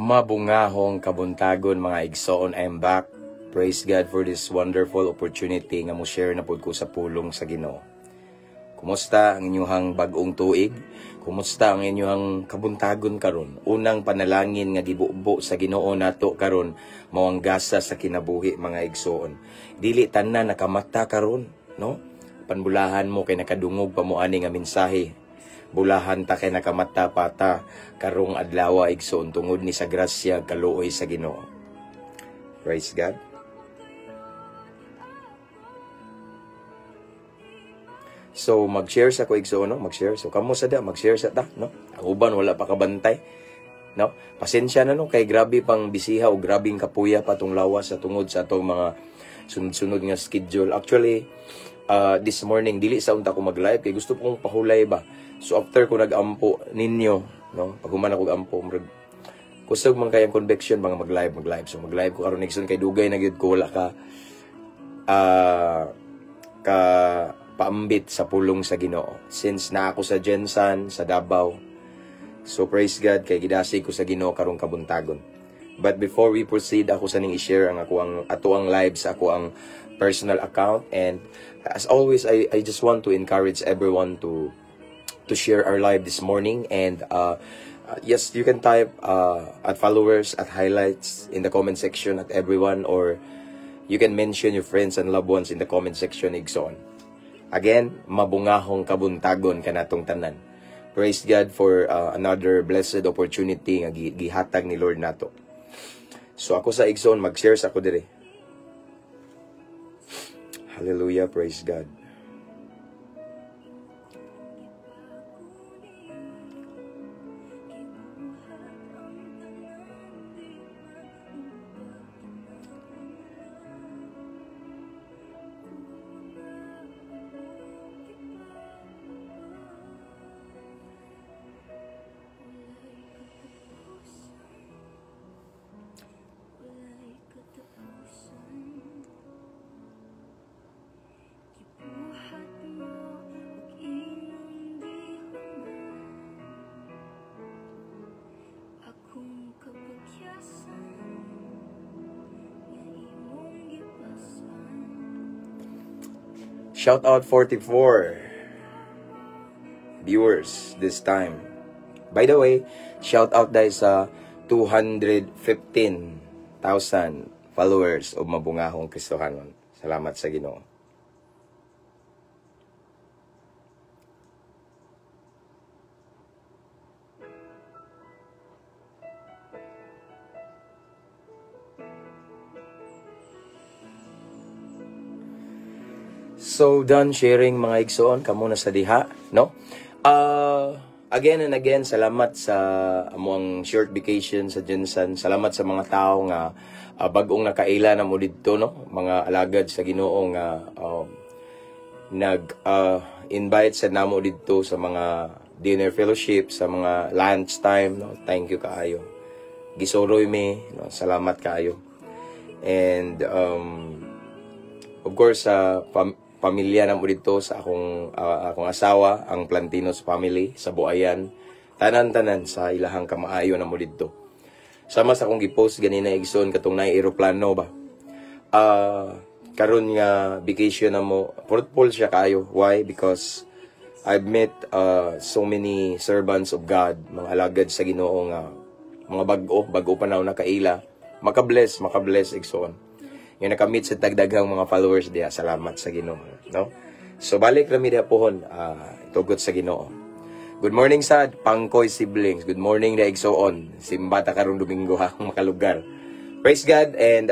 Mabungahong kabuntagon mga igsoon, I'm back. Praise God for this wonderful opportunity nga mo share na pud ko sa pulong sa Ginoo. Kumusta ang inyong bag-ong tuig? Kumusta ang inyong kabuntagon karon? Unang panalangin nga gibubo sa Ginoo nato karon mao ang gasa sa kinabuhi mga igsoon. Dili tanan nakamata karon, no? Panbulahan mo kay nakadungog pa mo ani nga mensahe. Bulahan ta kay nakamata pata karong adlaw igsoon tungod ni sa grasya kaluoy sa Ginoo. Praise God. So mag-share sa ko igsoon, no? Mag-share. So kamo sada mag-share sa ta, no? Ang uban wala pa kabantay, no? Pasensya na no kay grabe pang bisiha o grabing kapuya pa tong lawas sa tungod sa atong mga sunod-sunod nga schedule. Actually, this morning dili sa unta ko mag-live kay gusto kong pahulay ba. So after ko nag-ampo ninyo, no? Pag human ako ampo, kusog man kayang conviction mga mag-live. So mag-live ko karon nigson kay dugay na gyud ko wala ka paambit sa pulong sa Ginoo. Since na ako sa Jensan, sa Davao. So praise God kay gidasi ko sa Ginoo karong kabuntagon. But before we proceed, ako sa ning i-share ang ato ang live sa ako ang personal account, and as always I just want to encourage everyone to share our live this morning, and yes, you can type at followers, at highlights in the comment section at everyone, or you can mention your friends and loved ones in the comment section igsoon. Again, mabungahong kabuntagon kanatong tanan. Praise God for another blessed opportunity nga gihatag ni Lord nato. So ako sa igsoon mag-share sa ako dire. Hallelujah, praise God. Shout out 44 viewers this time. By the way, shout out dahil sa 215,000 followers o mabungahong Kristohanon. Salamat sa Ginoo. So, done sharing mga igsoon, kamo na sa diha, no? Again and again, salamat sa amuang short vacation sa Jensan. Salamat sa mga tao nga bag-ong nakaila na mo dito, no? Mga alagad sa Ginoo nga nag-invite sa namo dito sa mga dinner fellowship, sa mga lunch time, no? Thank you kaayo. Gisoroy me, no? Salamat kaayo. And of course, pamilya na mo dito sa akong asawa, ang Plantinos family sa Buayan. Tanan-tanan sa ilahang kamaayo na mo dito. Sama sa akong gipost ganina igsoon katong naay eroplano ba. Karon nga vacation na mo, fruitful siya kayo. Why? Because I've met so many servants of God, mga alagad sa Ginoo nga mga bago pa na nakaila. Makabless igsoon. Yung nakamit sa tagdaghang mga followers diya, salamat sa Ginoo, no? So balik rami diya pohon, tugot sa Ginoo. Good morning sad Pangkoy siblings. Good morning na igsoon. Simbata karong Domingo ha makalugar. Praise God, and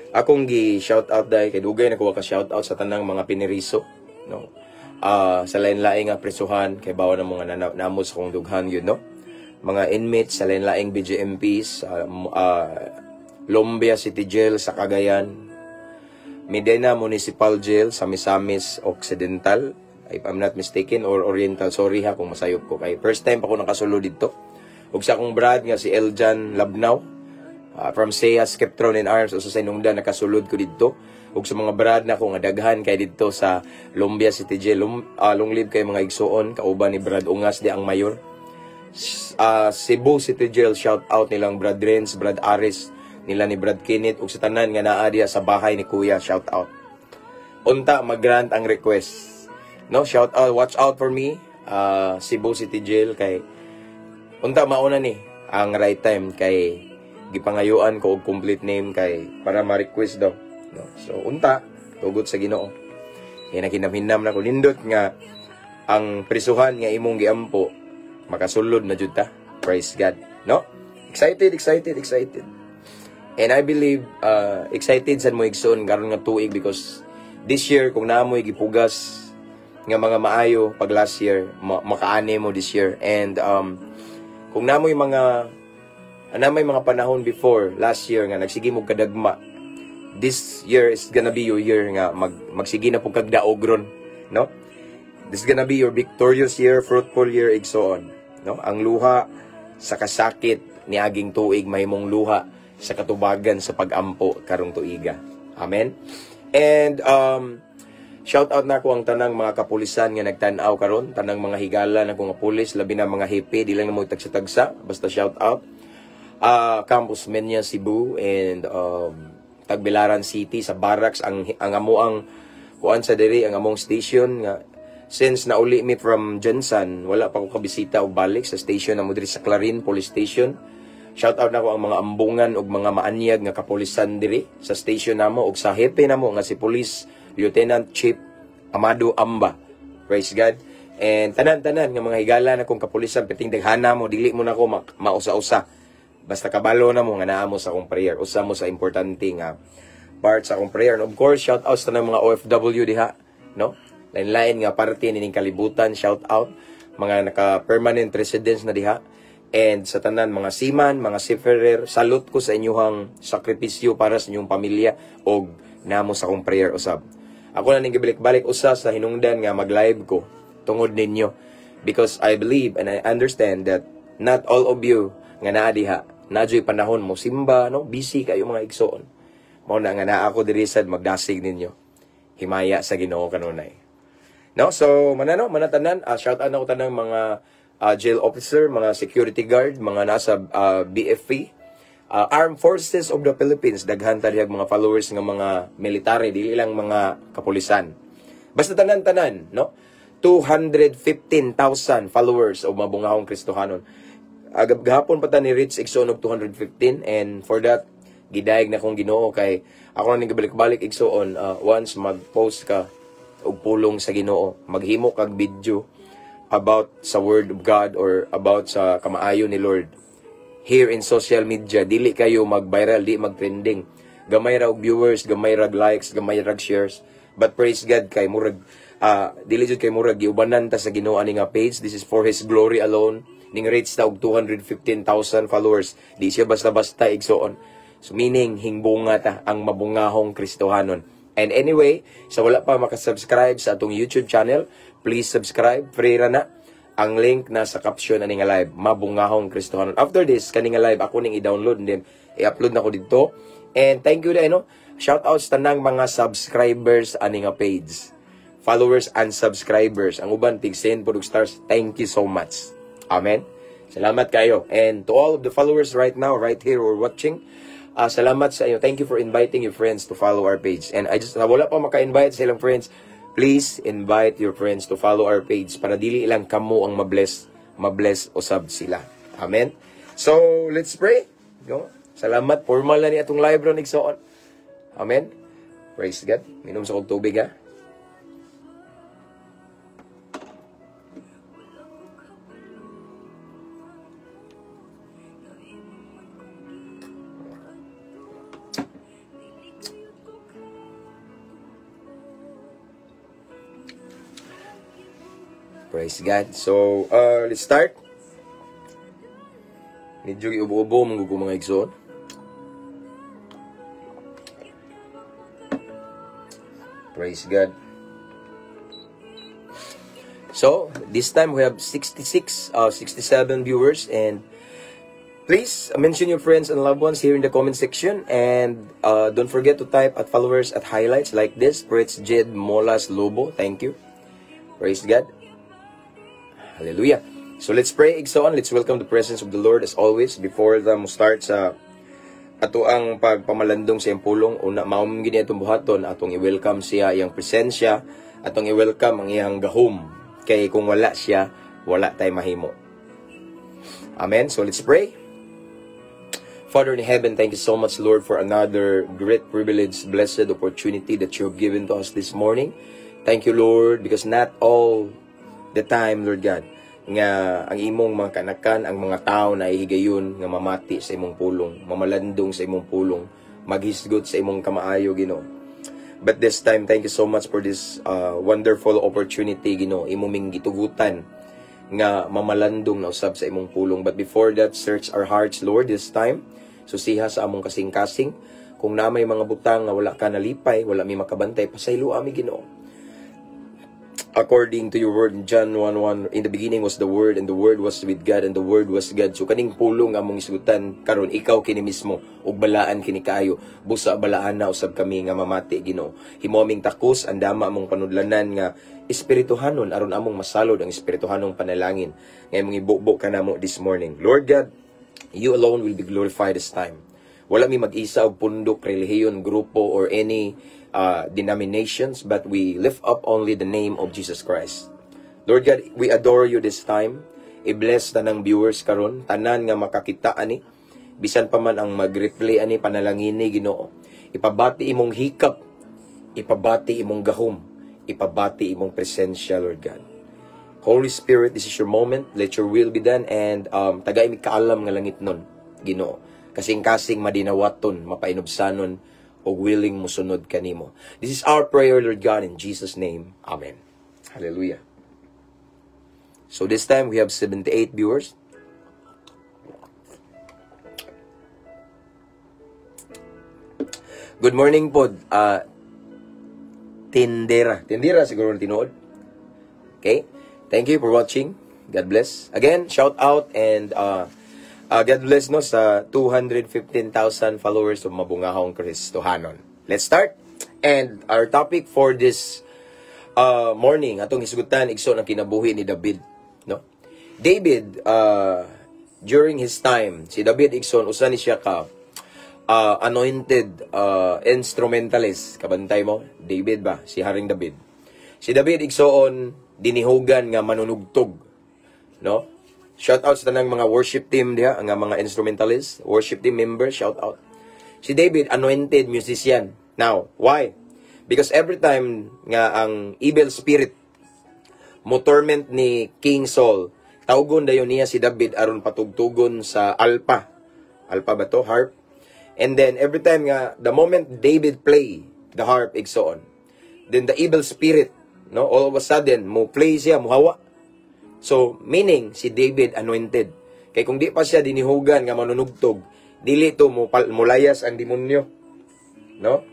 akong gi shout out dai kay dugay nakuha ka shout out sa tanang mga piniriso, no? Sa lain-laing nga presuhan kay bawo na mga namos kong dughan yun, no? Mga inmates sa lain-laing BGMPs, Lombia City Jail sa Cagayan, Medina Municipal Jail sa Misamis Occidental, if I'm not mistaken, or Oriental. Sorry ha kung masayop ko kay first time pa ko nakasulod dito. Ug sa akong brad nga si Eljan Labnaw, from SEA Skeptron in Arms, o sa Sinungdan nakasulod ko dito. Ug sa mga brad na ko nga daghan kay dito sa Lombia City Jail, long live kay mga igsuon, kauban ni Brad Ungas di ang mayor. Cebu City Jail, shout out nilang Brad Renz, Brad Aris, nila ni Brad Kinit, ug sa tanan nga naa diya sa bahay ni Kuya, shout out. Unta mag-grant ang request. No, shout out, watch out for me, Cebu City Jail, kay unta mauna ni ang right time kay gipangayuan ko og complete name kay para ma-request daw. No? So unta tugot sa Ginoo. Kaya nakinamhinam na ko nindot nga ang prisuhan nga imong giampo makasulod na jud ta. Praise God, no? Excited. And I believe excited sad mo igsoon karon nga tuig because this year kung naamoy gipugas nga mga maayo pag last year makaani mo this year. And kung naamoy mga panahon before last year nga nagsige mo kadagma, this year is gonna be your year nga magsige na pug kagdaogron, no? This is gonna be your victorious year, fruitful year, igsoon, no? Ang luha sa kasakit ni aging tuig mahimong luha sa katubagan sa pagampo karong tuiga. Amen. And shout out na ko ang tanang mga kapulisan nga nagtan-aw karon, tanang mga higala na mga pulis, labi na mga hippie, di lang na mo tagsa-tagsa, basta shout out. Campus Menya, Cebu, and Tagbilaran City sa barracks ang amoang kuan sa diri ang among station nga since nauli mi from Jensan wala pa ko kabisita og balik sa station na mo diri sa Clarin Police Station. Shout out na ko ang mga ambungan ug mga maanyag nga kapulisan diri sa station namo ug sa hepe namo nga si Police Lieutenant Chief Amado Amba. Praise God. And tanan-tanan nga mga higala na kung kapulisan piting daghana mo dili mo na ko mausa-usa. Basta kabalo na mo nga naa mo sa akong prayer. Usa mo sa importante nga part sa akong prayer. And of course, shout out sa mga OFW diha, no? Lain-lain nga parte nining kalibutan, shout out mga naka-permanent residents na diha. And sa tanan mga seaman, mga seafarer, salute ko sa inyong sakripisyo para sa inyong pamilya og namo sa akong prayer usab. Ako na ning gibalik-balik usa sa hinungdan nga mag-live ko tungod ninyo because I believe and I understand that not all of you nga naa diha nadyoy panahon mo simba, no? Busy kayo mga igsoon. Mao na nga naa ako diri sad magdasig ninyo. Himaya sa Ginoo kanunay. No, so manatanan, shout out na ko tanang mga jail officer, mga security guard, mga nasa BFP, Armed Forces of the Philippines, daghan talihag mga followers ng mga military, dili lang mga kapulisan. Basta tanan-tanan, no? 215,000 followers o mabungahong Kristohanon. Gahapon pa ta ni Rich igsoon og 215 and for that gidayeg na kong Ginoo kay ako na ning gibalik-balik igsoon once mag-post ka og pulong sa Ginoo, maghimo kag video about sa word of God or about sa kamaayo ni Lord here in social media, dili kayo mag-viral, di mag-trending, gamay ra og viewers, gamay ra likes, gamay ra shares, but praise God kay murag dili jud kay murag giubanan ta sa Ginoo ani nga page. This is for His glory alone. Ning reach ta og 215,000 followers, di siya basta-basta igsoon. So meaning hingbunga ta ang mabungahong Kristohanon. And anyway, sa wala pa makasubscribe sa atong YouTube channel, please subscribe. Free ra na. Ang link na sa caption ani nga live, Mabungahong Kristohanon. After this, kani nga live, ako ning i-download and then i-upload na ko dito. And thank you no? Shout out sa tanang mga subscribers ani nga page. Followers and subscribers. Ang uban, tig send po stars. Thank you so much. Amen. Salamat kayo. And to all of the followers right now, right here or watching, salamat sa inyo. Thank you for inviting your friends to follow our page. And I just, wala pa maka-invite sa ilang friends, please invite your friends to follow our page para dili ilang kamo ang mabless usab sila. Amen. So, let's pray. No? Salamat. Formal na ni atong live ron igsoon. Amen. Praise God. Minom sa kong tubig ha. Praise God. So, let's start. Medyo iubo-ubo mong mga igsoon. Praise God. So, this time we have 67 viewers and please mention your friends and loved ones here in the comment section and don't forget to type at followers at highlights like this. Praise Jed Molas Lobo. Thank you. Praise God. Hallelujah. So let's pray, igsoon. Let's welcome the presence of the Lord as always. Before mo start sa ato ang pagpamalandong sa iyang pulong, una mauming gini atong buhaton, atong i-welcome siya, iyang presensya, atong i-welcome ang iyang gahom. Kay kung wala siya, wala tayo mahimo. Amen. So let's pray. Father in heaven, thank you so much, Lord, for another great privilege, blessed opportunity that you have given to us this morning. Thank you, Lord, because not all the time, Lord God, nga ang imong mga kanakan, ang mga tao na ihigayon nga mamati sa imong pulong, mamalandong sa imong pulong, maghisgot sa imong kamaayo, Ginoo. But this time, thank you so much for this wonderful opportunity, Ginoo, imong gitugutan nga mamalandong na usab sa imong pulong. But before that, search our hearts, Lord, this time. Susiha sa among kasing-kasing. Kung na may mga butang nga wala ka nalipay, wala may makabantay, pasaylo ami, Ginoo. According to your word in John 1:1, in the beginning was the Word, and the Word was with God, and the Word was God. So kaning pulong among isugutan karon, ikaw kini mismo, ug balaan kini kaayo. Busa balaan na usab kami nga mamati, Ginoo. Himo aming takos, andama among panudlanan nga espirituhanon aron among masalod ang espirituhanong panalangin. Nga imong ibubo ka namo this morning. Lord God, you alone will be glorified this time. Wala mi mag-isa og pundok, relihiyon, grupo, or any denominations, but we lift up only the name of Jesus Christ. Lord God, we adore you this time. I-bless tanang viewers karon, tanan nga makakita ani, bisan pa man ang mag-replay ani, panalangin ni Ginoo. Ipabati imong hikap, ipabati imong gahom, ipabati imong presensya, Lord God. Holy Spirit, this is your moment. Let your will be done, and tagay mi kaalam nga langit nun, Ginoo. Kasing-kasing madinawaton, mapainubsanon, o willing musunod kanimo. This is our prayer, Lord God, in Jesus' name. Amen. Hallelujah. So this time, we have 78 viewers. Good morning po. Tindera siguro na tinuod. Okay? Thank you for watching. God bless. Again, shout out and God bless no sa 215,000 followers of Mabungahong Kristohanon. Let's start. And our topic for this morning, atong hisugutan igsoon ang kinabuhi ni David, no? David, during his time, si David igsoon usa ni siya ka anointed instrumentalist. Kabantay mo, David ba? Si Haring David. Si David igsoon dinihugan nga manunugtog, no? Shout out sa tanang mga worship team diha, ang mga instrumentalist, worship team members, shout out. Si David, anointed musician. Now, why? Because every time nga ang evil spirit mo torment ni King Saul, tawgon dayon niya si David aron patugtugon sa alpa. Alpa ba to? Harp. And then every time nga, the moment David play the harp, igsoon, then the evil spirit, no, all of a sudden, mo play siya, mo hawa. So, meaning, si David anointed. Kaya kung di pa siya dinihugan nga manunugtog, dili to mulayas ang demonyo. No?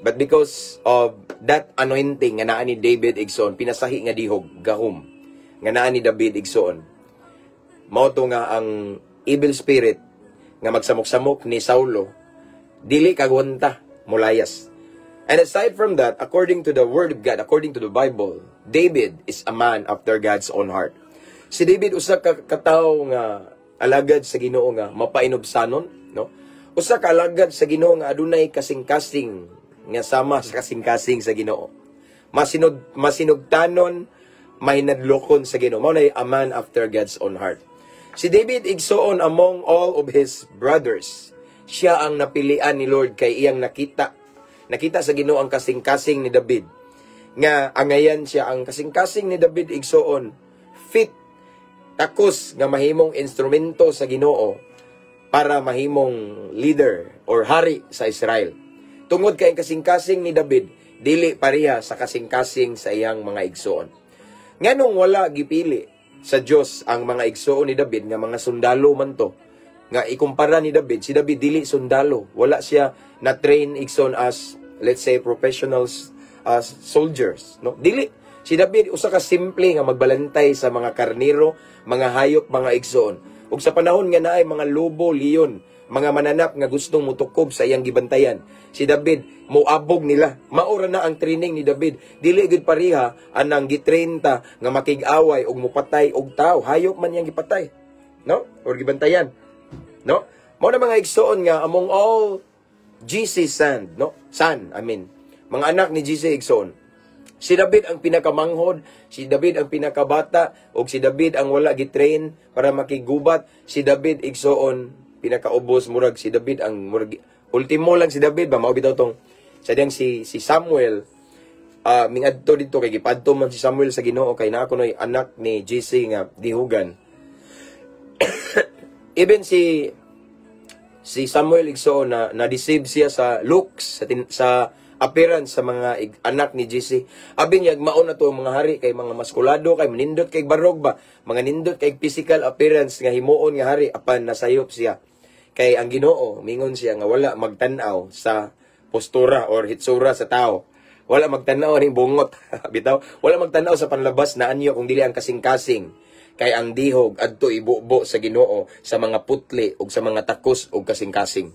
But because of that anointing nga naa ni David igsoon, pinasahi nga dihog, gahom, nga naa ni David igsoon, mao to nga ang evil spirit nga magsamok-samok ni Saulo, dili kagwanta, mulayas. And aside from that, according to the Word of God, according to the Bible, David is a man after God's own heart. Si David, usa ka katawo nga alagad sa Ginoo nga mapainobsanon, no? Usa ka alagad sa Ginoo nga adunay kasing-kasing nga sama sa kasing-kasing sa Ginoo. Masinugtanon, mahinadlokon sa Ginoo. Mao nay a man after God's own heart. Si David igsoon among all of his brothers. Siya ang napilian ni Lord kay iyang nakita sa Ginoo ang kasing-kasing ni David. Nga angayan siya ang kasing-kasing ni David igsoon, fit, takos nga mahimong instrumento sa Ginoo para mahimong leader or hari sa Israel. Tungod kay kasing-kasing ni David, dili pareha sa kasing-kasing sa iyang mga igsoon. Nganong wala gipili sa Dios ang mga igsoon ni David nga mga sundalo man to, nga ikumpara ni David, si David dili sundalo, wala siya na train igsoon as, let's say, professionals as soldiers, no? Dili. Si David usa ka simple nga magbalantay sa mga karniro, mga hayop, mga igsoon. Ug sa panahon nga naay mga lobo, leon, mga mananap nga gustong mutukob sa iyang gibantayan. Si David, muabog nila. Maura na ang training ni David. Dili gid pariha anang gitrain ta nga makig-away og mupatay og tao. Hayop man yang gipatay. No? Or gibantayan. No? Mao na mga igsoon nga among all GC mga anak ni GC igsoon. Si David ang pinakamanghod, si David ang pinakabata, o si David ang wala gitrain para makigubat. Si David igsoon, pinakaubos murag si David ang murag ultimo lang si David ba mao bitaw tong sadyang si Samuel mingadto dito kay gipadto man si Samuel sa Ginoo kay naa kunoy anak ni GC nga dihugan. Even si Samuel igsoon na deceive siya sa looks sa appearance sa mga anak ni GC. Abi niya mao na to mga hari kay mga maskulado kay manindot kay barog ba, mga nindot kay physical appearance nga himuon nga hari apan nasayop siya. Kay ang Ginoo mingon siya nga wala magtan-aw sa postura or hitsura sa tao. Wala magtan-aw ning bungot bitaw. Wala magtan-aw sa panlabas na anyo kung dili ang kasing-kasing. Kay ang dihog adto ibubo sa Ginoo sa mga putli ug sa mga takos ug kasing-kasing.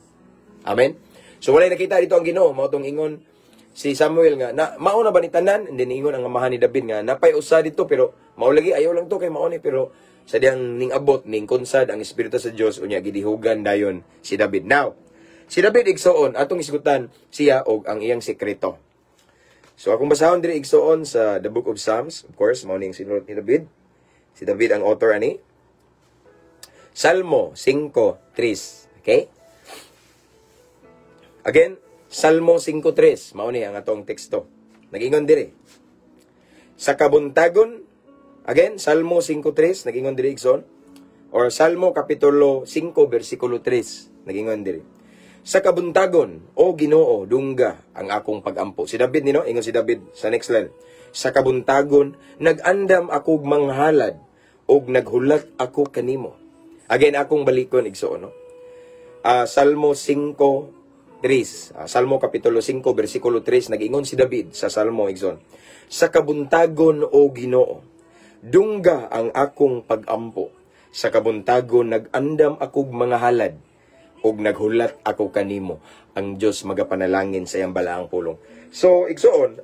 Amen. So wala nakita dito ang Ginoo mao tong ingon si Samuel nga na mao na ba ni tanan and then ingon ang amahan ni David nga napay usa dito pero mao lagi ayaw lang to kay mao ni pero sadyang ning abot ning konsad ang espiritu sa Dios unya gidihugan dayon si David. Now si David igsoon atong isgutan siya og ang iyang sekreto. So akong basahon diri igsoon sa the book of Psalms, of course mao ning sinulat ni David. Si David ang author ani. Salmo 5:3. Okay? Again, Salmo 5:3, mao ni ang atong teksto. Nag-ingon diri. Sa kabuntagon, again, Salmo 5:3, nag-ingon diri igsoon. Or Salmo kapitulo 5 versikulo 3, nag-ingon diri. Sa kabuntagon, o Ginoo, dungga ang akong pagampo. Si David nino, ingon si David sa next line. Sa kabuntagon, nag-andam akong manghalad og naghulat ako kanimo. Again, akong balikon igsoon, no? Salmo 5:3. Salmo kapitulo 5 versikulo 3 nag-ingon si David sa Salmo igsoon. Sa kabuntagon o Ginoo, dungga ang akong pagampo. Sa kabuntagon nag-andam akog mga halad ug naghulat ako kanimo. Ang Dios magapanalangin sa iyang balaang pulong. So igsoon,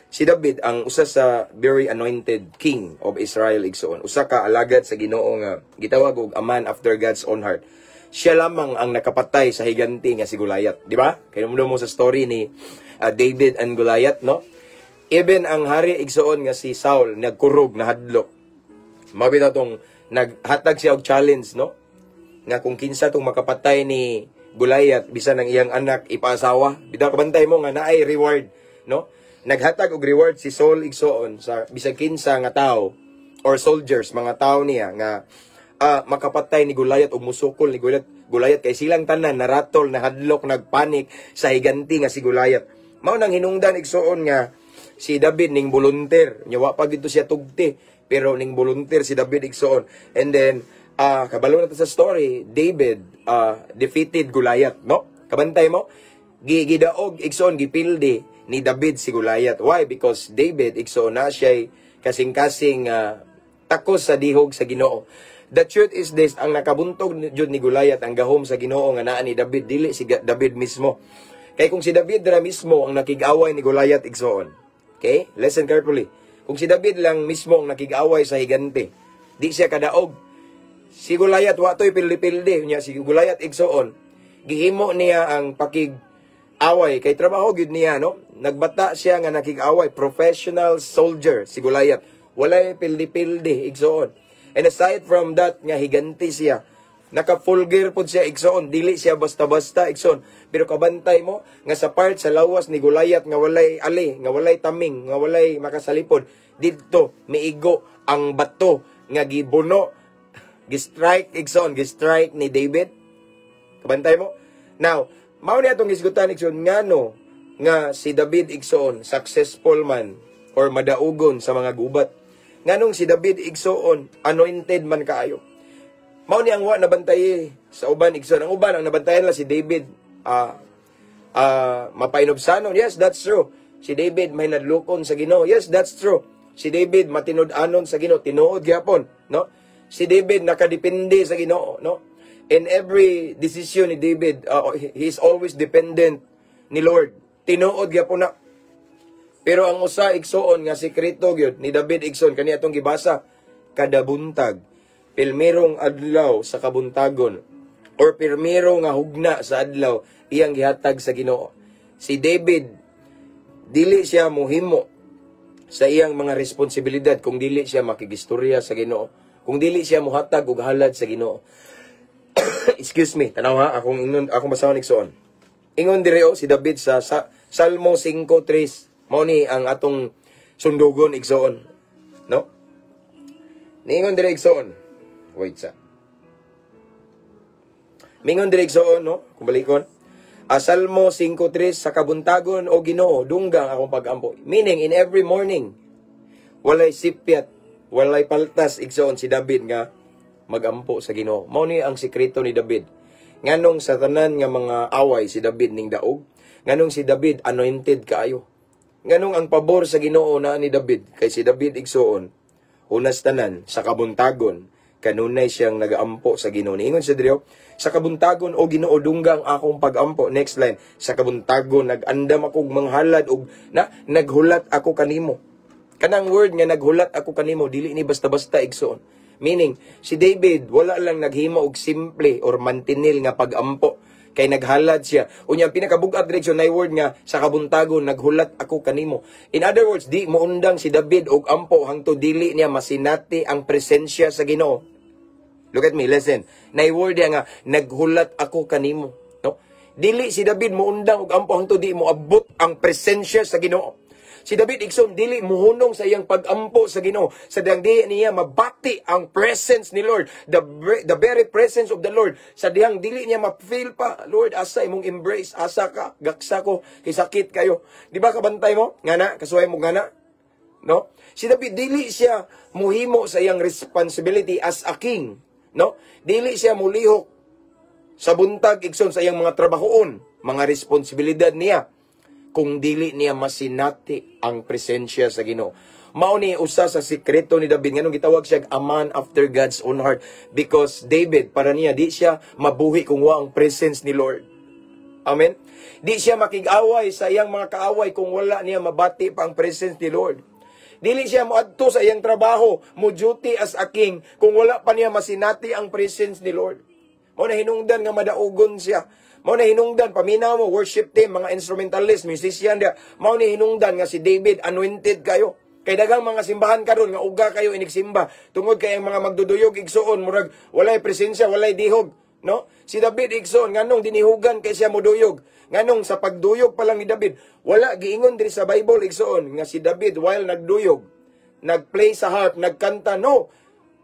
si David ang usa sa very anointed king of Israel igsoon. Usa ka alagad sa Ginoo nga gitawag og a man after God's own heart. Siya lamang ang nakapatay sa higanti nga si Goliath, di ba? Kaya mo sa story ni David and Goliath, no? Even ang hari igsoon nga si Saul nagkurog na hadlok. Mabitaw tong naghatag siya og challenge, no? Nga kung kinsa tong makapatay ni Goliath bisan ang iyang anak ipaasawa, bitaw kabantay mo nga naay reward, no? Naghatag og reward si Saul igsoon sa bisan kinsa nga tao or soldiers, mga tao niya nga makapatay ni Goliath o musukol ni Goliath kay silang tanan naratol na hadlok nagpanik sa higanti nga si Goliath. Mao nang hinungdan igsoon nga si David ning volunteer nya wa pa gito siya tugti pero ning volunteer si David igsoon. And then kabalo na ta sa story, David defeated Goliath, no? Kabantay mo gidaog igsoon gipildi ni David si Goliath. Why? Because David igsoon na siya kasing-kasing takos sa dihog sa Ginoo. The truth is this, ang nakabuntog jud ni Goliath ang gahom sa Ginoo nga naa ni David, dili si David mismo. Kay kung si David ra mismo ang nakig-away ni Goliath igsoon. Okay? Listen carefully. Kung si David lang mismo ang nakig-away sa higante, di siya kadaog. Si Goliath wa toy pildi-pildi nya si Goliath igsoon. Gihimo niya ang pakig-away kay trabaho gyud niya, no? Nagbata siya nga nakig-away, professional soldier si Goliath. Walay pildi-pildi igsoon. And aside from that, nga higanti siya. Naka-full gear po siya, igsoon. Dili siya basta-basta, igsoon. Pero kabantay mo, nga sa part, sa lawas ni Goliath, nga walay ali, nga walay taming, nga walay makasalipod. Dito, miigo ang bato, nga gibuno, gistrike, igsoon, gistrike ni David. Kabantay mo? Now, mao niya itong isgutan, igsoon, nga no, nga si David, igsoon, successful man, or madaugon sa mga gubat. Nganong si David igsoon, anointed man kaayo. Mao ni ang wa nabantay sa uban igsoon. Ang uban ang nabantayan la si David mapainobsanon. Yes, that's true. Si David may nadlukon sa Ginoo. Yes, that's true. Si David matinud-anon sa Ginoo, tinuod gyapon, no? Si David nakadepende sa Ginoo, no? In every decision ni David, he is always dependent ni Lord. Tinuod gyapon na. Pero ang usa igsoon nga sekreto gyud ni David igsoon kani atong gibasa kada buntag, pilmerong adlaw sa kabuntagon or pirmero nga hugna sa adlaw iyang gihatag sa Ginoo. Si David dili siya mohimo sa iyang mga responsibilidad kung dili siya makigistorya sa Ginoo, kung dili siya mohatag og halad sa Ginoo. Excuse me, tanaw ha, akong basahon igsoon. Ingon direo si David sa Salmo 5:3, mao ni ang atong sundugon igsoon, no? Ningon dire igsoon. Wait sa. Mingon dire igsoon, no? Kumbalikon. Salmo 5:3, sa kabuntagon o Ginoo dunggang akong pag-ampo. Meaning in every morning walay sipyat, walay paltas igsoon si David nga magampo sa Ginoo. Mao ni ang sekreto ni David. Nganong sa tanan nga mga away si David ning daog, nganong si David anointed kaayo. Nganong ang pabor sa Ginoo na ni David kay si David igsoon unas tanan sa kabuntagon kanunay siyang nagaampo sa Ginoo. Ingon sa diriyo, sa kabuntagon o Ginoo dunggang akong pagampo. Next line, sa kabuntagon nagandam akong manghalad og naghulat ako kanimo. Kanang word nga naghulat ako kanimo dili ni basta-basta igsoon. Meaning, si David, wala lang naghimo og simple or mantinil nga pag-ampo. Kay naghalad siya. Unya, pinakabugat direksyon na word nga, sa kabuntagon, naghulat ako kanimo. In other words, di moundang si David og ampo hangtod dili niya masinati ang presensya sa Ginoo. Look at me, listen. Na word nga, naghulat ako kanimo. No? Dili si David moundang og ampo hangtod di mo abot ang presensya sa Ginoo. Si David igsoon dili muhunong sa iyang pag-ampo sa Ginoo. Sa diyang di niya mabati ang presence ni Lord, the very presence of the Lord. Sa diyang dili niya ma-feel pa, Lord, asa imong embrace, asa ka, gaksa ko, kisakit kayo. Di ba kabantay mo? Ngana, kasuway mo ngana? No? Si David dili siya muhimo sa iyang responsibility as a king, no? Dili siya mulihok sa buntag igsoon sa iyang mga trabahoon, mga responsibilidad niya, kung dili niya masinati ang presensya sa Ginoo. Mao ni usa sa sekreto ni David nganong gitawag siya a man after God's own heart, because David para niya di siya mabuhi kung wa ang presence ni Lord. Amen. Di siya makig-away sa iyang mga kaaway kung wala niya mabati pa ang presence ni Lord. Dili siya moadto sa iyang trabaho, mo duty as a king kung wala pa niya masinati ang presence ni Lord. Mao na hinungdan nga madaugon siya. Mao na hinungdan, paminaw mo, worship team, mga instrumentalist, musician, mao na hinungdan nga si David, anointed kayo. Kay dagang mga simbahan karon nga uga kayo inigsimba, tungod kay ang mga magduduyog igsoon, murag, walay presensya, walay dihog. No? Si David igsoon, nganong dinihugan kay siya moduyog. Nganong sa pagduyog pa lang ni David, wala, giingon din sa Bible igsoon, nga si David, while nagduyog, nagplay sa harp, nagkanta, no.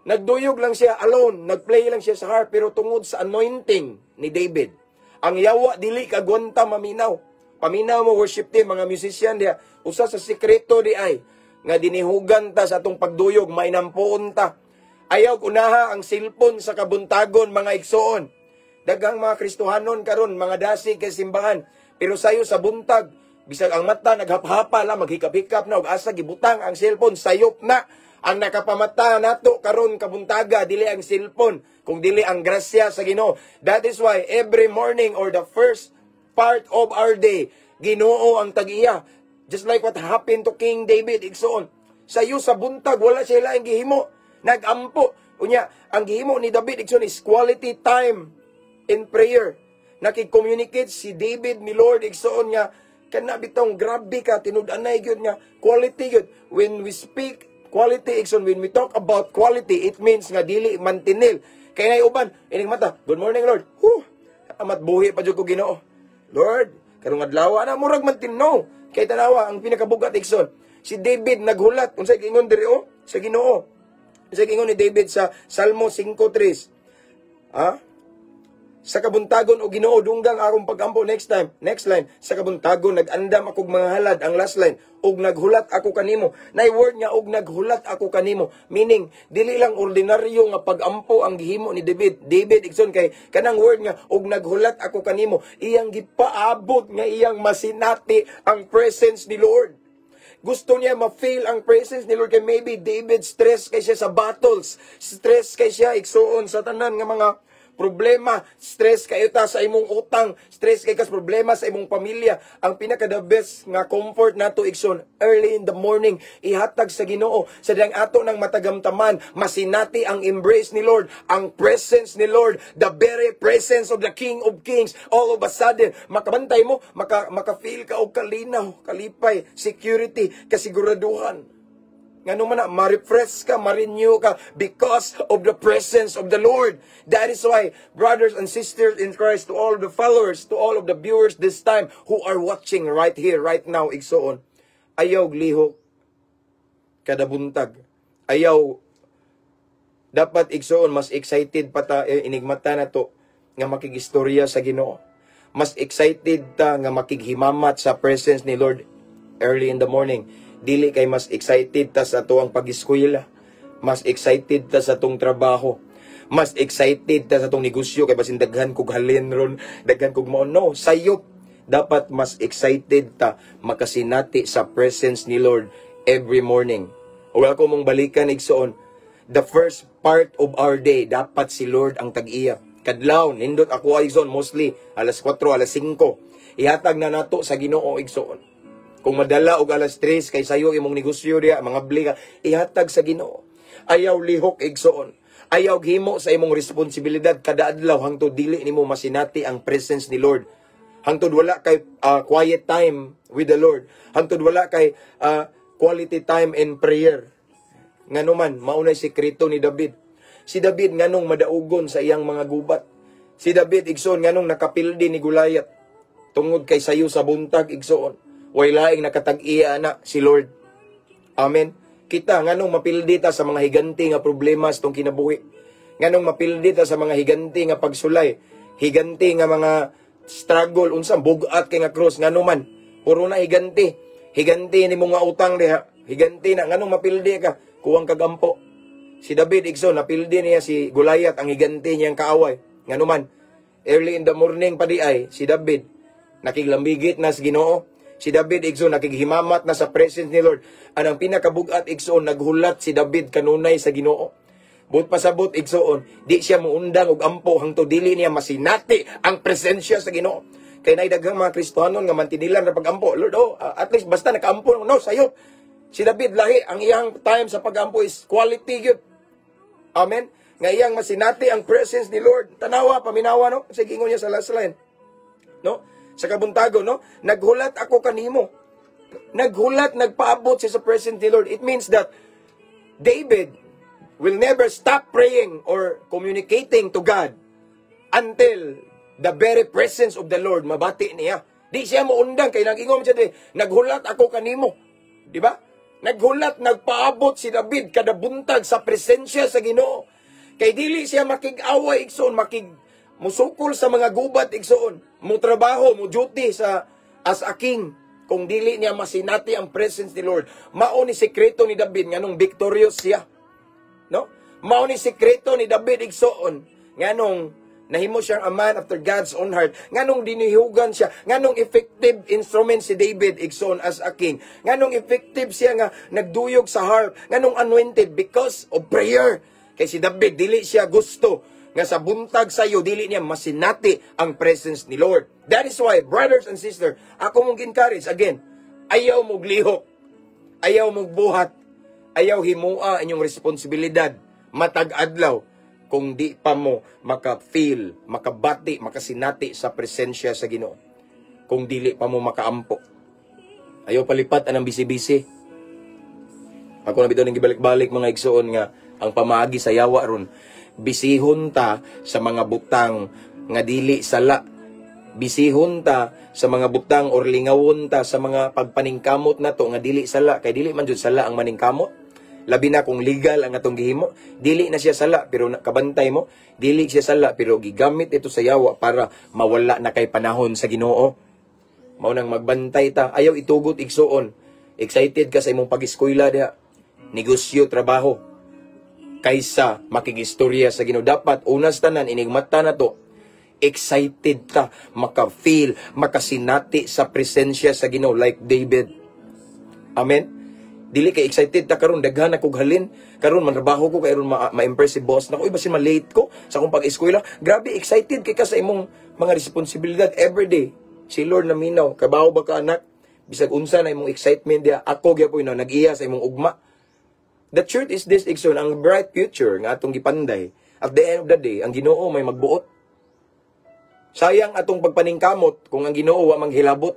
Nagduyog lang siya alone, nagplay lang siya sa harp, pero tungod sa anointing ni David, ang yawa dili kagwanta maminaw. Paminaw mo worship team, mga musician diya. Usa sa sekreto di ay nga dinihugan ta sa atong pagduyog, mainampuon ta. Ayaw unaha ang cellphone sa kabuntagon, mga igsoon. Daghang mga Kristohanon karon, mga dasi kay simbahan. Pero sayo sa buntag, bisag ang mata naghap-hapa la, maghikap-hikap na og asa gibutang ang cellphone, sayop na. Ang nakapamata nato karon kabuntaga dili ang cellphone, kung dili ang grasya sa Ginoo. That is why every morning or the first part of our day, Ginoo ang tag-iya. Just like what happened to King David igsoon. Sayo sa buntag wala siya laing gihimo, nagampo. Unya, ang gihimo ni David igsoon is quality time in prayer. Nakig-communicate si David ni Lord igsoon nga kana bitong grabe ka tinud-anay gyud nga quality gyud. When we speak quality igsoon, when we talk about quality, it means nga dili mantinil. Kaya na uban, ining mata, good morning Lord. Amat buhi pa jud ko Ginoo. Lord, karong adlaw ana murag mantino. Kay tanawa ang pinakabugat igsoon. Si David naghulat unsay giingon diri sa Ginoo. Unsay giingon ni David sa Salmo 5:3. Sa kabuntagon o Ginoo dunggang akong pagampo. Next line, sa kabuntagon nagandam akong mga halad. Ang last line, og naghulat ako kanimo. Nay word nga og naghulat ako kanimo, meaning dili lang ordinaryo nga pagampo ang gihimo ni David. David igsoon kay kanang word nga og naghulat ako kanimo, iyang gipaabot nga iyang masinati ang presence ni Lord. Gusto niya ma-feel ang presence ni Lord. Kay maybe David stress kay siya sa battles, stress kay siya igsuon sa tanan nga mga problema, stress kayo ta sa imong utang, stress kay kas problema sa imong pamilya, ang pinaka the best nga comfort nato igsoon, early in the morning, ihatag sa Ginoo, sa dang ato ng matagamtaman, masinati ang embrace ni Lord, ang presence ni Lord, the very presence of the King of Kings. All of a sudden, makabantay mo, maka-feel ka og kalinaw, kalipay, security, kasiguraduhan. Nga naman na, ma-refresh ka, ma-renew ka because of the presence of the Lord. That is why, brothers and sisters in Christ, to all of the followers, to all of the viewers this time who are watching right here, right now, igsoon, ayaw gliho kada buntag. Ayaw, dapat igsoon, mas excited pa ta, inigmata na to, nga makigistorya sa Ginoo. Mas excited ta nga makighimamat sa presence ni Lord early in the morning. Dili kay mas excited ta sa tuang pag-eskwela. Mas excited ta sa tong trabaho. Mas excited ta sa tong negosyo kay basin daghan kog halin ron, daghan kog mao. No, sayop. Dapat mas excited ta makasinati sa presence ni Lord every morning. O ako mong balikan igsoon, the first part of our day dapat si Lord ang tag-iya. Kadlaw nindot ako igsoon mostly alas 4, alas 5. Ihatag na nato sa Ginoo igsoon. Kung madala og alas 3 kay sayo imong negosyo diya, mga blika, ihatag sa Ginoo. Ayaw lihok igsoon. Ayaw himo sa imong responsibilidad kada adlaw hangtod dili nimo masinati ang presence ni Lord. Hangtod wala kay quiet time with the Lord. Hangtod wala kay quality time in prayer. Ngano man maunay sekreto ni David. Si David nganong madaugon sa iyang mga gubat. Si David igsoon nganong nakapildi ni Goliath tungod kay sayo sa buntag igsoon. Way laing nakatag-iya na si Lord. Amen. Kita nganong mapildi ta sa mga higanti nga problema sa tong kinabuhi. Nganong mapildi ta sa mga higanti nga pagsulay, higanti nga mga struggle unsang bugat kay nga cross ngano man. Puro na higanti. Higanti ni mga utang diha. Higanti na nganong mapildi ka kuwang kagampo. Si David igsoon napildi niya si Goliath ang higanti niyang kaaway. Ngano man. Early in the morning pa di ay si David nakiglambigit na sa Ginoo. Si David igsoon nakighimamat na sa presence ni Lord. Anang pinakabugat igsoon naghulat si David kanunay sa Ginoo. But pasabot igsoon, di siya muundang og ampo hangtod dili niya masinati ang presensya sa Ginoo. Kay nay daghang mga Kristohanon nga mantinilan ra pag-ampo. Lord, at least basta nakaampo no sayo. Si David lahi ang iyang time sa pag-ampo is quality gyud. Amen. Nga iyang masinati ang presence ni Lord. Tanawa paminawa no. Sige ingon niya sa last line. No? Sa kabuntago, no? Naghulat ako kanimo. Naghulat, nagpaabot siya sa presence ni Lord. It means that David will never stop praying or communicating to God until the very presence of the Lord mabati niya. Di siya maundang kay nag-ingom siya naghulat ako kanimo. Di ba? Naghulat, nagpaabot si David kada buntag sa presensya sa Ginoo. Kay dili siya makig-away igsoon, musukol sa mga gubat igsoon, mo trabaho, mo duty sa as a king, kung dili niya masinati ang presence ni Lord. Mao ni sekreto ni David nganong victorious siya. No? Mao ni sekreto ni David igsoon nganong nahimo siyang a man after God's own heart. Nganong dinihugan siya, nganong effective instrument si David igsoon as a king. Nganong effective siya nga nagduyog sa harp, nganong anointed because of prayer. Kay si David dili siya gusto nga sa buntag sayo, dili niya masinati ang presence ni Lord. That is why, brothers and sisters, ako mong encourage, again, ayaw mong lihok, ayaw mong buhat, ayaw himua inyong responsibilidad, matag-adlaw, kung di pa mo maka-feel, makabati, makasinati sa presensya sa Ginoo. Kung dili pa mo makaampo. Ayaw palipat anang bisi-bisi. Ako na bitaw ng gibalik-balik mga igsoon nga, ang pamaagi sa yawa ron, bisihon ta sa mga butang nga dili sala. Bisihon ta sa mga butang or lingawon ta sa mga pagpaningkamot nato nga dili sala. Kay dili man jud sala ang maningkamot. Labi na kung legal ang atong gihimo, dili na siya sala pero kabantay mo, dili siya sala pero gigamit ito sa yawa para mawala na kay panahon sa Ginoo. Mao nang magbantay ta, ayaw itugot igsuon. Excited ka sa imong pag-eskwela diha. Negosyo, trabaho. Kaysa makigistorya sa Ginoo, dapat unas tanan inigmata na to. Excited ka, maka-feel, makasinati sa presensya sa Ginoo like David. Amen. Dili kay excited ta karon daghan ako halin. Karon manrabaho ko kay aron ma-impress si boss nako ibasin ma-late ko sa akong pag-eskwela. Grabe excited kay ka sa imong mga responsibilidad every day. Si Lord naminaw, kabaho ba ka anak? Bisag unsa na imong excitement dia, ako gyapon no nag-iya sa imong ugma. The truth is this, Ikson, ang bright future nga atong gipanday. At the end of the day, ang Ginoo may magbuot. Sayang atong pagpaningkamot kung ang Ginoo wa manghilabot.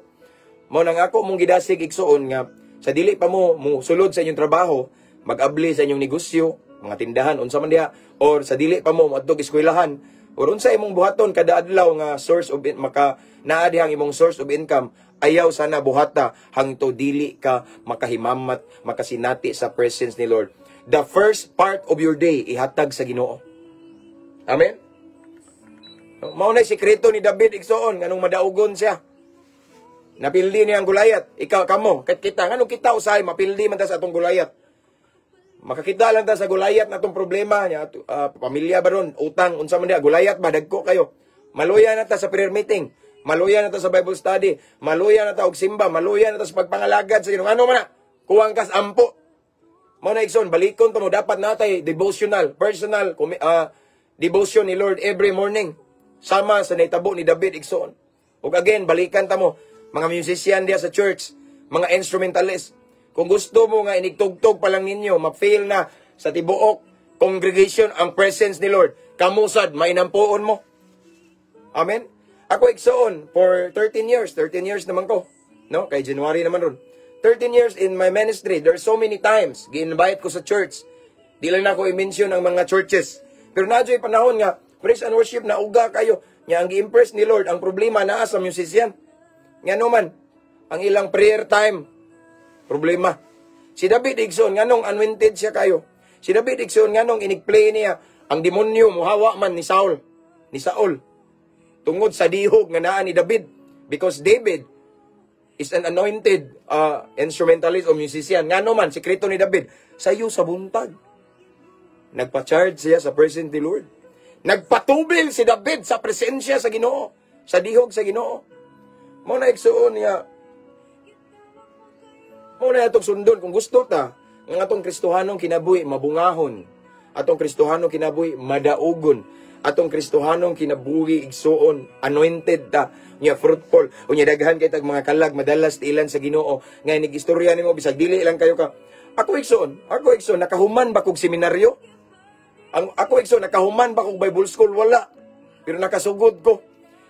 Mao nang ako mong gidasig Ikson nga sa dili pa mo sulod sa inyong trabaho, mag-abli sa inyong negosyo, mga tindahan unsa man diha, or sa dili pa mo moadtog eskwelahan, or unsa imong buhaton kada adlaw nga source of maka naa dihang imong source of income, ayaw sana buhata hangto dili ka makahimamat, makasinati sa presence ni Lord. The first part of your day ihatag sa Ginoo. Amen. Mao na sikreto ni David Igsoon nganong madaugon siya. Napildi niya ang Gulayat. Ikaw kamo, kat kita nganong kita usahay mapildi man ta sa atong Gulayat. Makakita lang ta sa Gulayat na atong problema niya, pamilya ba ron, utang unsa man diha, Gulayat ba dagko kayo. Maluya na ta sa prayer meeting. Maluya na ta sa Bible study, maluya na ta og simba, maluya na ta sa pagpangalagad sa Ginoo. Ano man na? Kuwang kas ampo. Mao na Igsoon, balikon pa mo dapat natay devotional, personal devotion ni Lord every morning. Sama sa naitabo ni David Igsoon. Ug again, balikan ta mo mga musician diya sa church, mga instrumentalist. Kung gusto mo nga inigtugtog pa lang ninyo, ma-fail na sa tibuok congregation ang presence ni Lord, kamusad mainampuon mo. Amen. Ako Igsoon for 13 years naman ko. No? Kay January naman ron. 13 years in my ministry. There are so many times gi-invite ko sa church. Di lang na ako i-mention ang mga churches. Pero nadyo'y panahon nga, praise and worship na uga kayo. Nga ang gi-impress ni Lord, ang problema naa sa musician. Nga naman, ang ilang prayer time, problema. Si David Igsoon, nganong anointed siya kayo. Si David Igsoon, nganong inig-play niya, ang demonyo, muhawa man ni Saul. Tungod sa dihog nga naa ni David. Because David is an anointed instrumentalist o musician. Nga naman, sikreto ni David, sayo sa buntag. Nagpa-charge siya sa presence ni Lord. Nagpatubil si David sa presensya sa Ginoo. Sa dihog sa Ginoo. Mao na Igsoon niya. Mao na itong sundon. Kung gusto ta, ang atong Kristohanong kinabuhi, mabungahon. Atong Kristohanong kinabuhi, madaugon. Atong Kristohanong kinabuhi, Igsoon, anointed ta, niya fruitful, o niya daghan kay tag mga kalag, madalas tiilan sa Ginoo. Ngayon, nag-istorya nimo bisag dili lang kayo ka. Ako Igsoon, nakahuman ba kog seminaryo? Ako Igsoon, nakahuman ba kog Bible school? Wala. Pero nakasugod ko.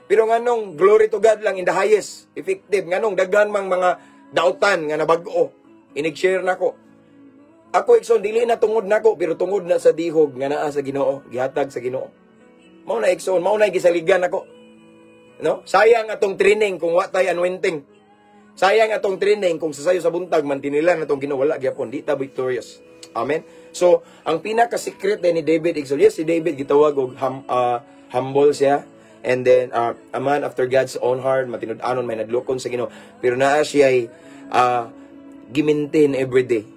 Pero nganong, glory to God lang in the highest, effective. Nganong, daghan mang mga dautan nga nabag-o. Inig-share na ko. Ako Igsoon, dili na tungod na ko, pero tungod na sa dihog nga naa sa Ginoo, gihatag sa Ginoo. Mao na Igsoon, mao na gisaligan ako. No? Sayang atong training kung wa tay anointing. Sayang atong training kung sasayo sa buntag mantinilan atong ginawala gyapon di ta victorious. Amen. So, ang pinaka-secret ni David Igsoon, yes, si David gitawag og humble siya. And then a man after God's own heart, matinud-anon may nadlukon sa Ginoo. Pero naa siya ay gi-maintain every day.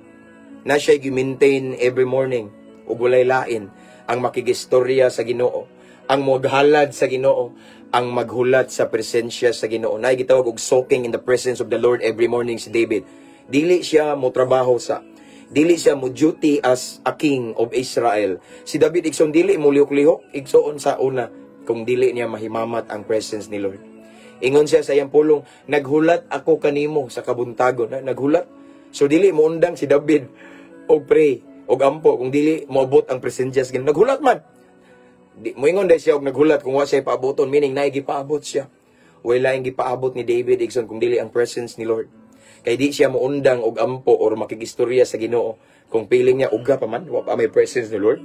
Na siya gi-maintain every morning ug walay lain ang makigistorya sa Ginoo, ang maghalad sa Ginoo, ang maghulat sa presensya sa Ginoo. Nay gitawag og soaking in the presence of the Lord every morning si David. Dili siya mo trabaho dili siya mo duty as a king of Israel. Si David Igsoon dili mo lihok-lihok Igsoon sa una kung dili niya mahimamat ang presence ni Lord. Ingon siya sa iyang pulong, naghulat ako kanimo sa kabuntagon. Naghulat. So dili mo undang si David og pray og ampo kung dili moabot ang presensya sa Ginoo. Naghulat man. Moingon dahil siya og naghulat kung wa siya paaboton, meaning na gipaabot siya. Wala yung gipaabot ni David Igsoon kung dili ang presence ni Lord. Kay di siya moundang og ampo or makigistorya sa Ginoo kung piling niya uga pa man wa pa may presence ni Lord.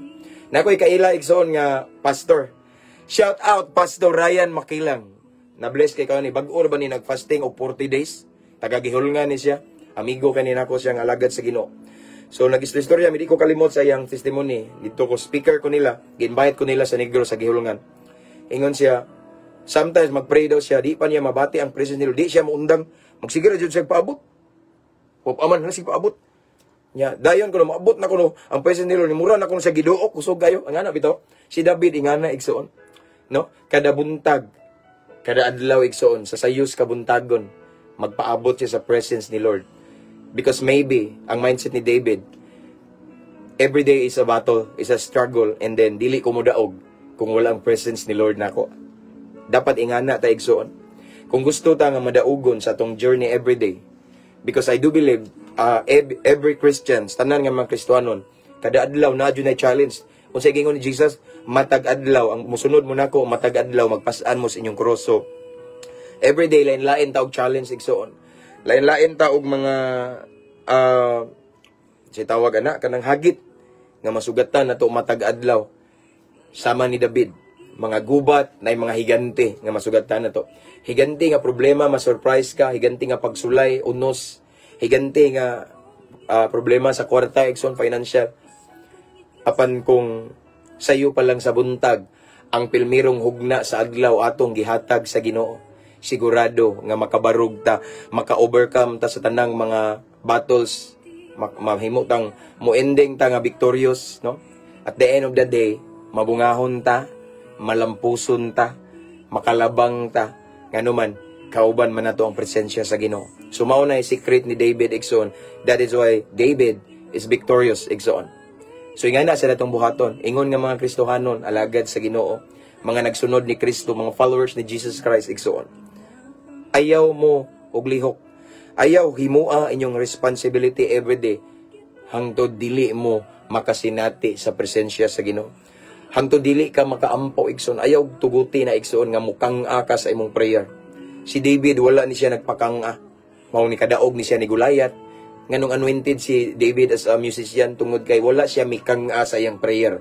Nakoy kaila Igsoon nga pastor. Shout out Pastor Ryan Makilang. Na-bless kay karon ni bag-o ba ni nag-fasting og 40 days. Taga-gihulngan ni siya. Amigo kanina ko siya nga alagad sa Ginoo. So, nag-istorya, hindi ko kalimot sa iyang testimony. Dito ko, speaker ko nila. Gi-invite ko nila sa Negro sa gihulungan. Ingon siya, sometimes mag-pray daw siya, di pa niya mabati ang presence nila. Di siya maundang, magsigira dyan siya paabot. Aman na siya paabot. Nya, dayon ko na, maabot na ko no, ang presence nila, nimura na ko siya giduok, kusog kayo. Ang anak bitaw, si David, ingana, Igsoon. No? Kada buntag, kada adlaw, Igsoon, sa sayos kabuntagon, magpaabot siya sa presence ni Lord. Because maybe, ang mindset ni David, every day is a battle, is a struggle, and then dili ko mudaog kung wala ang presence ni Lord nako. Dapat ingana ta igsoon. Kung gusto ta nga madaugon sa atong journey every day, because I do believe every Christian, tanan nga mga Kristiyanon, kada adlaw na adyo na challenge. Kung sa gingon ni Jesus, matag adlaw, ang musunod mo nako, matag adlaw, magpasaan mo sa inyong kroso. Every day, lain-lain ta og challenge igsoon. Lain-lain ta og mga si tawag ana kanang hagit nga masugatan nato matag adlaw. Sama ni David, mga gubat na mga higante nga masugatan nato. Higante nga problema, ma-surprise ka, higante nga pagsulay, unos, higante nga problema sa kwarta, igsoon financial. Apan kung sayo pa lang sa buntag ang pilmirong hugna sa adlaw atong gihatag sa Ginoo, sigurado nga makabarug ta, maka-overcome ta sa tanang mga battles, mahimo tang mo-ending ta nga victorious, no? At the end of the day, mabungahon ta, malampuson ta, makalabang ta, nganuman kauban man nato ang presensya sa Ginoo. So mao na secret ni David igsoon. That is why David is victorious igsoon. So ingana sa datong buhaton, ingon nga mga Kristohanon, alagad sa Ginoo, mga nagsunod ni Kristo, mga followers ni Jesus Christ igsoon. Ayaw mo og lihok. Ayaw himua inyong responsibility every day hangtod dili mo makasinati sa presensya sa Ginoo. Hangtod dili ka makaampo igsoon. Ayaw tuguti na igsoon nga mukang-a ka sa imong prayer. Si David wala ni siya nagpakang-a. Mao ni kadaog ni siya ni Goliath. Nganong anointed si David as a musician tungod kay wala siya mikang-a sa iyang prayer.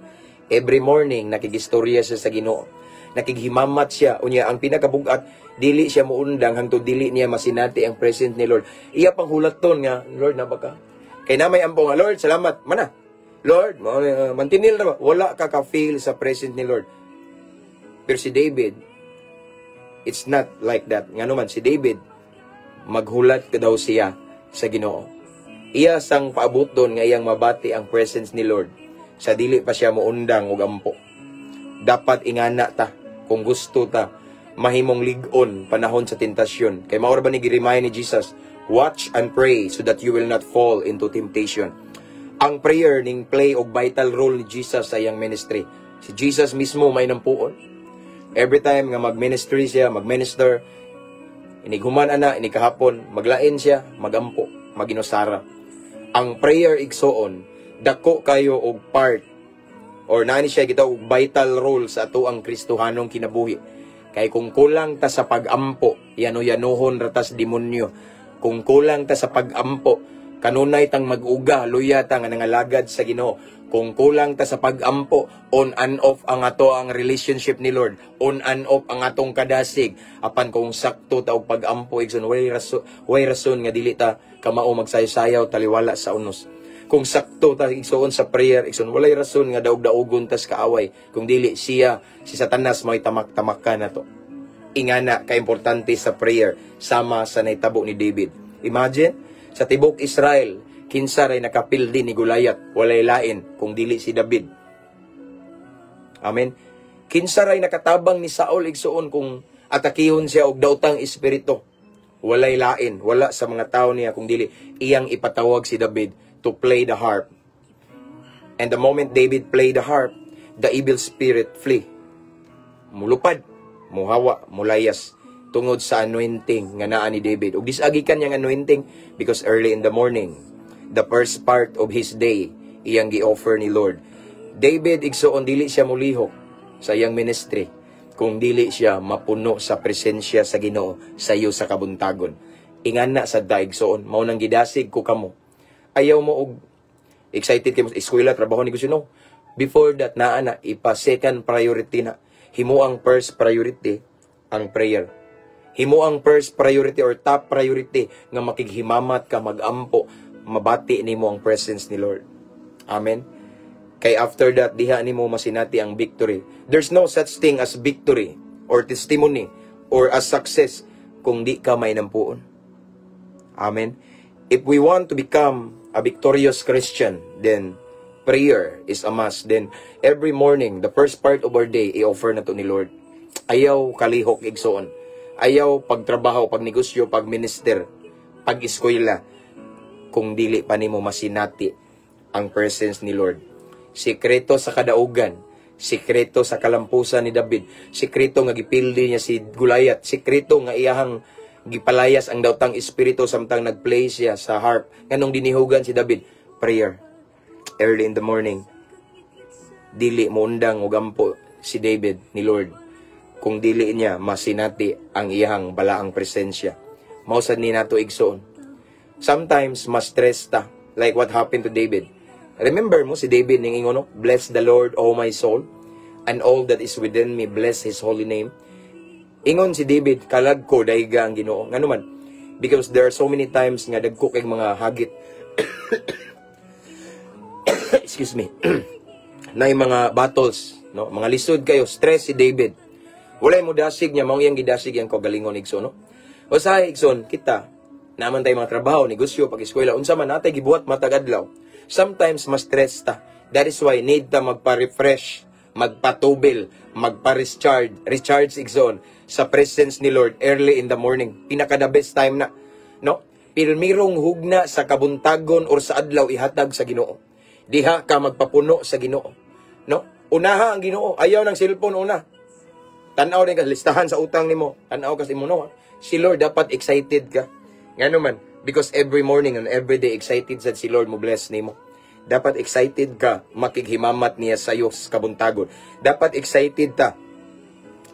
Every morning nakigistorya siya sa Ginoo. Nakighimamat siya. Unya ang pinakabugat, dili siya muundang hangtod dili niya masinati ang presence ni Lord. Iya pang hulaton nga, Lord na baka. Kay namay ampo nga, Lord, salamat. Mana? Lord, mantinil na ba? Wala ka ka-feel sa presence ni Lord. Pero si David, it's not like that. Nga naman, si David, maghulat ka daw siya sa Ginoo. Iya sang paabot doon nga iyang mabati ang presence ni Lord. Sa dili pa siya muundang og ampo. Dapat ingana ta, kung gusto ta, mahimong lig-on panahon sa tentasyon. Kay maura ba ni giremind ni Jesus, watch and pray so that you will not fall into temptation. Ang prayer ning play og vital role ni Jesus sa iyang ministry. Si Jesus mismo may nampuon. Every time nga mag-ministry siya, mag-minister, inighuman ana, inikahapon, maglain siya, magampo, maginusara. Ang prayer igsoon, dako kayo og part or nani siya kita og vital role sa ato ang Kristohanong kinabuhi. Kay kung kulang ta sa pag-ampo, yano-yanohon ratas demonyo. Kung kulang ta sa pag-ampo, kanunay tang mag-uga, luya ta nga nangalagad sa Ginoo. Kung kulang ta sa pag-ampo, on and off ang ato ang relationship ni Lord. On and off ang atong kadasig. Apan kung sakto ta og pag-ampo, igsoon, way rason nga dili ta kamao magsayaw-sayaw taliwala sa unos. Kung sakto ta igsoon sa prayer, igsoon, walay rason nga daog-daogon tas kaaway. Kung dili siya, si Satanas may tamak-tamakan na to. Ingana, ka-importante sa prayer, sama sa naitabo ni David. Imagine, sa tibok Israel, kinsa ray nakapildi ni Goliath, walay lain kung dili si David. Amen. Kinsa ray nakatabang ni Saul igsoon kung atakihon siya og daotang espiritu. Walay lain, wala sa mga tao niya kung dili iyang ipatawag si David to play the harp. And the moment David played the harp, the evil spirit flee. Mulupad, muhawa, mulayas tungod sa anointing nga naa ni David. Ug disagi kanyang anointing because early in the morning, the first part of his day, iyang gi-offer ni Lord. David igsoon dili siya mulihok sa iyang ministry kung dili siya mapuno sa presensya sa Ginoo sa iyo sa kabuntagon. Ingana sa daigsoon, mao nang gidasig ko kamo. Ayaw mo og excited kay mo eskwela, trabaho ni gusto no. Before that naa na ipa second priority na. Himo ang first priority ang prayer. Himo ang first priority or top priority nga makighimamat ka magampo, mabati nimo ang presence ni Lord. Amen. Kay after that diha nimo masinati ang victory. There's no such thing as victory or testimony or as success kung di ka may nampuon. Amen. If we want to become a victorious Christian, then prayer is a must. Then every morning, the first part of our day, i-offer na to ni Lord. Ayaw kalihok igsoon. Ayaw pagtrabaho, pagnegosyo, pagminister, pag-eskwela. kung dili pa nimo masinati ang presence ni Lord. Sikreto sa kadaugan, sikreto sa kalampusan ni David, sikreto nga gipildi niya si Goliath, sikreto nga iyahang gipalayas ang daotang espiritu samtang nagplay siya sa harp. Nganong dinihugan si David, prayer. Early in the morning, dili mo undang og ampo si David ni Lord kung dili niya masinati ang iyang balaang presensya. Mausad ni nato igsoon. Sometimes mas stress ta, like what happened to David. Remember mo si David ning ingon, bless the Lord, O my soul, and all that is within me, bless His holy name. Ingon si David, kalag ko dayga ang Ginoo. Ngano man? Because there are so many times nga dagko kay mga hagit. Excuse me. Na yung mga battles, no? Mga lisod kayo, stress si David. Walay mo dasig niya, maong iyang gidasig yang kagalingon igsoon, no? O sa igsoon, kita, naman tayo mga trabaho, negosyo, pag-eskwela, unsa man natay gibuhat matag adlaw. Sometimes mas stress ta. That is why need ta magpa-refresh, magpatubil, recharge igsoon sa presence ni Lord early in the morning. Pinaka the best time na, no? Pirmirong hugna sa kabuntagon or sa adlaw ihatag sa Ginoo. Diha ka magpapuno sa Ginoo, no? Unaha ang Ginoo, ayaw ng cellphone una. Tanaw din ka listahan sa utang nimo, tanaw ka sa imo, no? Si Lord dapat excited ka. Ngano man, because every morning and every day excited sad si Lord mo bless nimo. Dapat excited ka makighimamat niya sa iyo sa kabuntagon. Dapat excited ta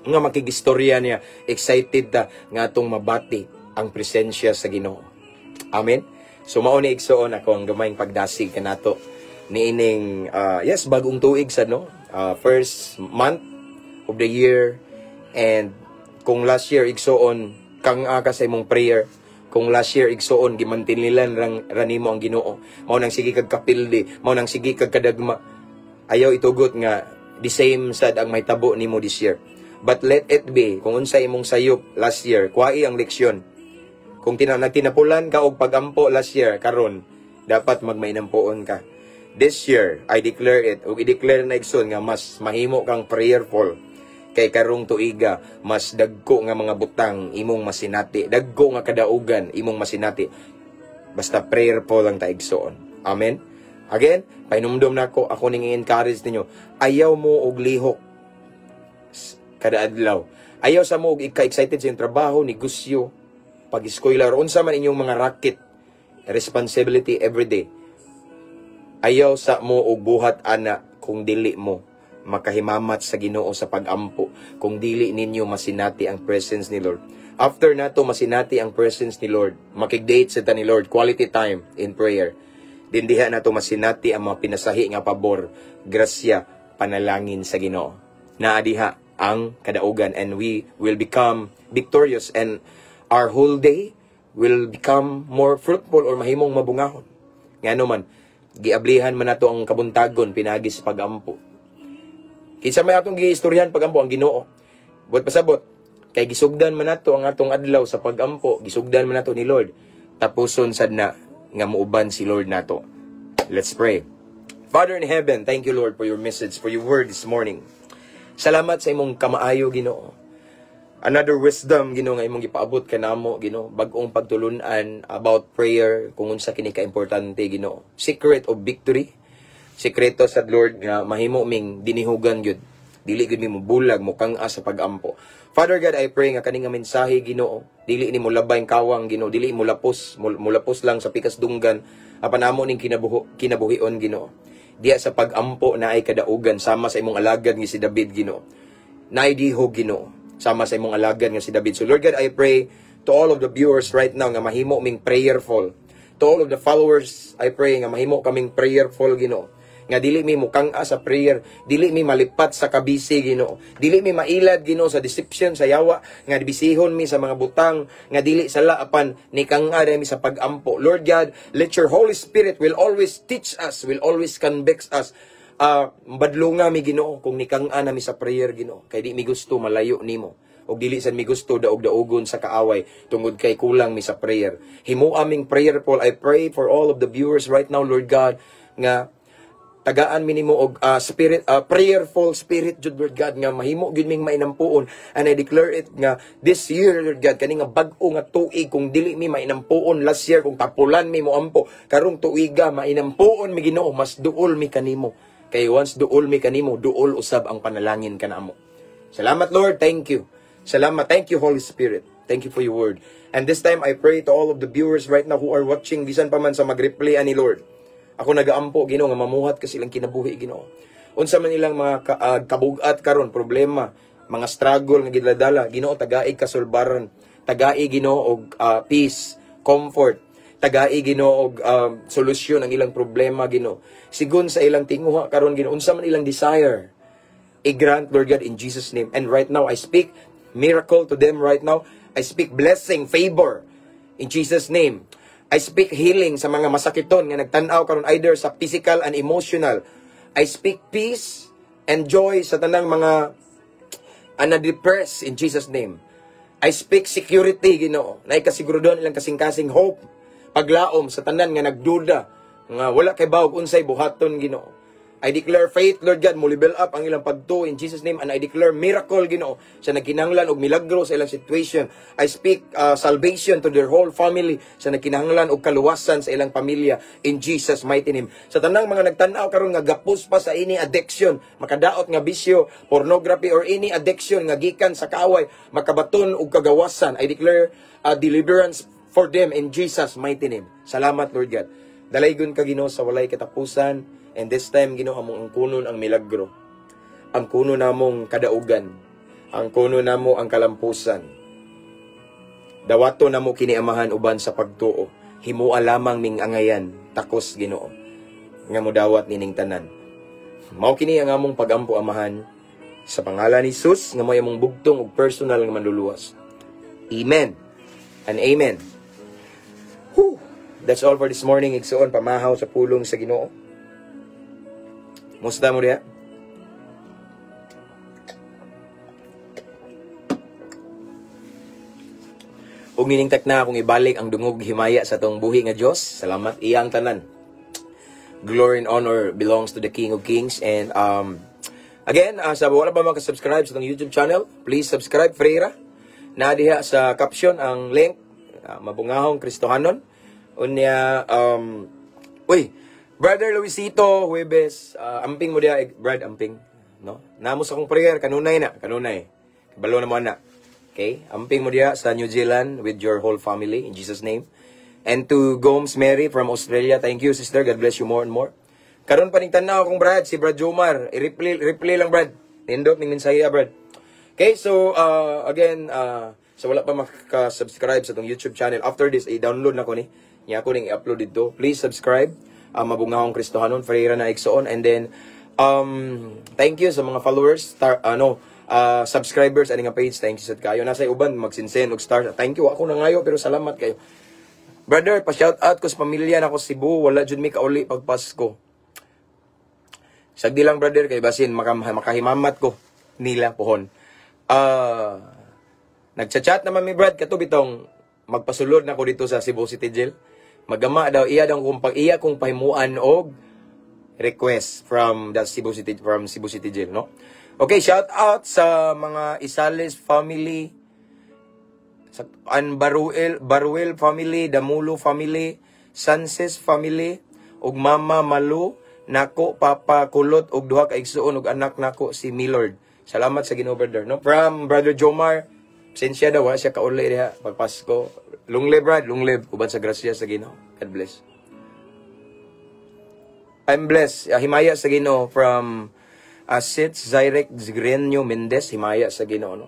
nga makigistorya niya, excited ta nga atong mabati ang presensya sa Ginoo. Amen. So mao ni igsoon ako ang gamayng pagdasig kanato niining yes, bagong tuig sa no, first month of the year. And kung last year igsoon kang ka sa imong prayer, kung last year igsoon gimantinilan ranimo ang Ginoo, mao nang sige kag kapildi, mao nang sige kag kadagma, ayaw itugot nga the same sad ang mahitabo nimo this year. But let it be, kung unsa imong sayop last year, kuwai ang leksyon. Kung nagtinapulan ka og pagampo last year, karon dapat magmainampoon ka. This year, I declare it, o i-declare na igsoon nga mas mahimo kang prayerful. Kay karong tuiga, mas dagko nga mga butang imong masinati, dagko nga kadaugan imong masinati. Basta prayerful lang ta igsoon. Amen. Again, painumdum nako, ako ning i-encourage ninyo, ayaw mo og lihok kada adlaw. Ayaw sa mo og ika-excited sa inyong trabaho, negosyo, pag-eskwela, or unsa man inyong mga racket, responsibility everyday. Ayaw sa mo og buhat ana kung dili mo makahimamat sa Ginoo sa pag-ampo, kung dili ninyo masinati ang presence ni Lord. After nato masinati ang presence ni Lord, makig-date sa ni Lord, quality time in prayer. Dindiha nato masinati ang mga pinasahi nga pabor, grasya, panalangin sa Ginoo. Naadiha ang kadaugan, and we will become victorious, and our whole day will become more fruitful or mahimong mabungahon. Ngano man, giablihan man nato ang kabuntagon pinagi sa pag-ampo. Kinsa may atong giistoryahan pag-ampo ang Ginoo. Buot pasabot, kay gisugdan man nato ang atong adlaw sa pag-ampo, gisugdan man nato ni Lord. Tapuson sad na nga muuban si Lord nato. Let's pray. Father in heaven, thank you Lord for your message, for your word this morning. Salamat sa imong kamaayo Ginoo. Another wisdom Ginoo nga imong gipaabot kanamo Ginoo, bag-ong pagtulunan about prayer, kung unsa kini ka importante Ginoo. Secret of victory. Sikreto sa Lord nga mahimo ming dinihugan gyud. Dili gyud mi bulag mo kang-a sa pag-ampo. Father God, I pray nga kaning nga mensahe Ginoo, dili ni mo labay kawang Ginoo, dili mo lapos lang sa pikas dunggan apan amo ning kinabuhion Ginoo. Diya sa pag-ampo na ay kadaugan sama sa imong alagad nga si David Ginoo. Naay dihog Ginoo sama sa imong alagad nga si David. So Lord God, I pray to all of the viewers right now nga mahimo ming prayerful. To all of the followers, I pray nga mahimo kaming prayerful Ginoo. Nga dili mi mukang-a sa prayer, dili mi malipat sa kabisi Ginoo, dili mi mailad Ginoo sa deception, sa yawa, nga bisihon mi sa mga butang, nga dili sala apan ni kang-a mi sa pag-ampo. Lord God, let your Holy Spirit will always teach us, will always convict us. Badlunga mi Ginoo kung ni kang-a mi sa prayer Ginoo, kay di mi gusto malayo nimo. O dili sad mi gusto daog-daogon sa kaaway tungod kay kulang mi sa prayer. Himo aming prayerful. I pray for all of the viewers right now, Lord God, nga tagaan minimo og spirit, prayerful spirit jud Lord God nga mahimo gyud ming mainampuon. And I declare it nga this year Lord God kani nga bag-o nga tuig kung dili mi mainampuon last year kung tapulan mi mo ampo karong tuiga mainampuon mi Ginoo mas duol mi kanimo. Kay once duol mi kanimo duol usab ang panalangin kanamo. Salamat Lord, thank you. Salamat, thank you Holy Spirit. Thank you for your word. And this time I pray to all of the viewers right now who are watching bisan pa man sa mag-replay ani Lord. Ako nagaampo Ginoo nga mamuhat ka silang kinabuhi Ginoo. Unsa man ilang mga kabugat karon, problema, mga struggle nga gidala Ginoo tagai kasulbaran, tagai Ginoo og peace, comfort, tagai Ginoo og solusyon ang ilang problema Ginoo. Sigon sa ilang tinguha karon Ginoo, unsa man ilang desire, i-grant Lord God in Jesus name. And right now I speak miracle to them right now. I speak blessing, favor in Jesus name. I speak healing sa mga masakiton nga nagtan-aw karon either sa physical and emotional. I speak peace and joy sa tanang mga na-depressed in Jesus name. I speak security Ginoo. Nay kasigurodon ilang kasing-kasing hope, paglaom sa tanan nga nagduda nga wala kay bawog unsay buhaton Ginoo. I declare faith, Lord God, mo level up ang ilang pagtuo in Jesus' name, and I declare miracle, Ginoo, sa nagkinahanglan og milagro sa ilang situation. I speak salvation to their whole family, sa nagkinahanglan og kaluwasan sa ilang pamilya in Jesus' mighty name. Sa tanang mga nagtan-aw karon nga gapos pa sa ini addiction, makadaot nga bisyo, pornography, or any addiction nga gikan sa kaaway, makabaton og kagawasan, I declare deliverance for them in Jesus' mighty name. Salamat, Lord God. Dalaygon ka, Ginoo, sa walay katapusan. And this time, Ginoo, among ang kunon ang milagro. Ang kuno namong kadaugan. Ang kuno namo ang kalampusan. Dawato namo kiniamahan uban sa pagtuo. Himua lamang ning angayan, takos Ginoo. Nga modawat nining tanan. Mao kini ang among pagampo amahan sa pangalan ni Jesus nga may among bugtong ug personal nga manluluwas. Amen. And amen. Whew. That's all for this morning. Igsuon pamahaw sa pulong sa Ginoo. Musta mo diya? Ug niningtak na akong ibalik ang dungog himaya sa tong buhi nga Dios. Salamat iyang tanan. Glory and honor belongs to the King of Kings. And again, sa wala pa maka-subscribe sa tong YouTube channel, please subscribe Freira. Na diha sa caption ang link, mabungahong Kristohanon. Unya Brother Luisito Huwebes, amping mo dia, Brad, amping, no? Namos akong prayer, kanunay. Kabalo na mo na. Okay? Amping mo dia sa New Zealand with your whole family, in Jesus' name. And to Gomes Mary from Australia, thank you, sister. God bless you more and more. Karon pa ning tanaw akong Brad, si Brad Jomar. I-replay lang, Brad. Nindot ning mensahe, Brad. Okay, so, again, so wala pa makaka-subscribe sa tong YouTube channel. After this, i-download na ko ni. Niya ko ning i-upload dito. Please subscribe. Mabungahong Kristohanon, Freira na igsoon. And then, thank you sa mga followers, subscribers, ani nga page. Thank you sa kayo. Nasa uban, magsinsen og star. Thank you. Ako na ngayo, pero salamat kayo. Brother, pa-shout out ko sa pamilya na ko Cebu. Wala jud mi kauli pag Pasko. Sagdi lang, brother, kay basin, makahimamat ko nila pohon. Nagchat-chat naman mi, Brad, kato bitong magpasulod na ko dito sa Cebu City Jail. Magama daw iya daw kung pahimuan og request from Cebu City Jail, no? Okay, shout out sa mga Isales family, sa Baruel family, Damulo family, Sanses family, ug Mama Malu, nako Papa Kulot ug duha ka igsuon ug anak nako si Millard. Salamat sa Ginoo, brother, no? From Brother Jomar, sensya daw siya kauli diha pag Pasko. Long live, Brad. Long live. Uban sa grasya sa Ginoo. God bless. I'm blessed. Himaya sa Ginoo from Asits Zyrek Zgrenyo Mendez. Himaya sa Ginoo, no?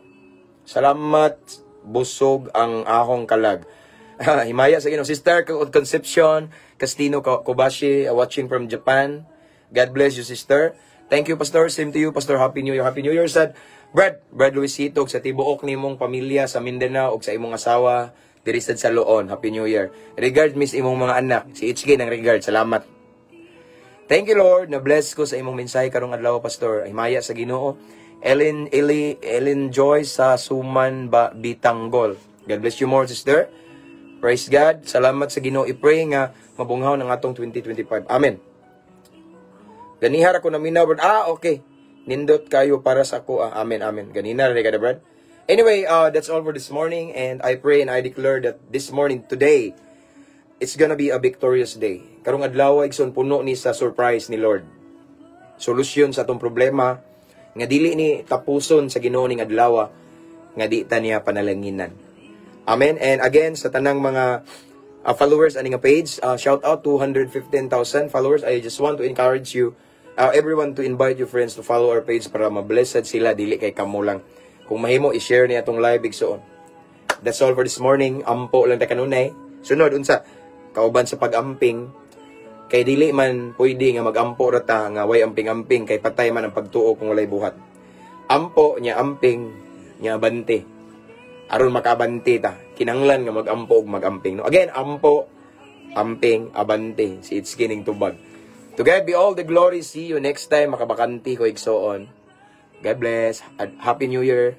Salamat. Busog ang akong kalag. Himaya sa Ginoo. Sister Concepcion Castino Kobashi, watching from Japan. God bless you, sister. Thank you, Pastor. Same to you, Pastor. Happy New Year. Happy New Year, sad. Brad Luisito, sa tibuok ni mong pamilya sa Mindanao, o sa imong asawa, dirisad sa Loon. Happy New Year. Regard, miss imong mga anak. Si HK ng regard. Salamat. Thank you, Lord. Na-bless ko sa imong mensahe karong adlaw, Pastor. Himaya sa Ginoo. Ellen Joy sa Suman Bitanggol. God bless you more, sister. Praise God. Salamat sa Ginoo. I-pray nga mabunghaw ng atong 2025. Amen. Ganihar ako na minaw, Brad. Okay. Nindot kayo para sa ako. Amen, amen. Ganina rin ka na, Brad. Anyway, that's all for this morning. And I pray and I declare that this morning, today, it's gonna be a victorious day. Karong adlaw, igsoon puno ni sa surprise ni Lord. Solusyon sa atong problema, nga dili ni tapuson sa Ginoo ning adlaw, nga di ta niya panalanginan. Amen. And again, sa tanang mga followers ani nga page, shout out to 115,000 followers. I just want to encourage you, everyone, to invite your friends to follow our page para ma-blessed sila, dili kay kamo lang. Kung mahimo, i-share niya itong live igsoon. That's all for this morning. Ampo lang ta kanunay. Sunod, unsa, kauban sa pag-amping, kay dili man pwede nga mag-ampo rata nga way amping-amping, kay patay man ang pagtuo kung walay buhat. Ampo niya amping, niya abante. Aron makabante ta, kinanglan nga mag-ampo ug mag-amping. No? Again, ampo, amping, abante. Si It's Kining Tubag. To God be all the glory. See you next time. Makabakanti ko igsoon. God bless. Happy New Year.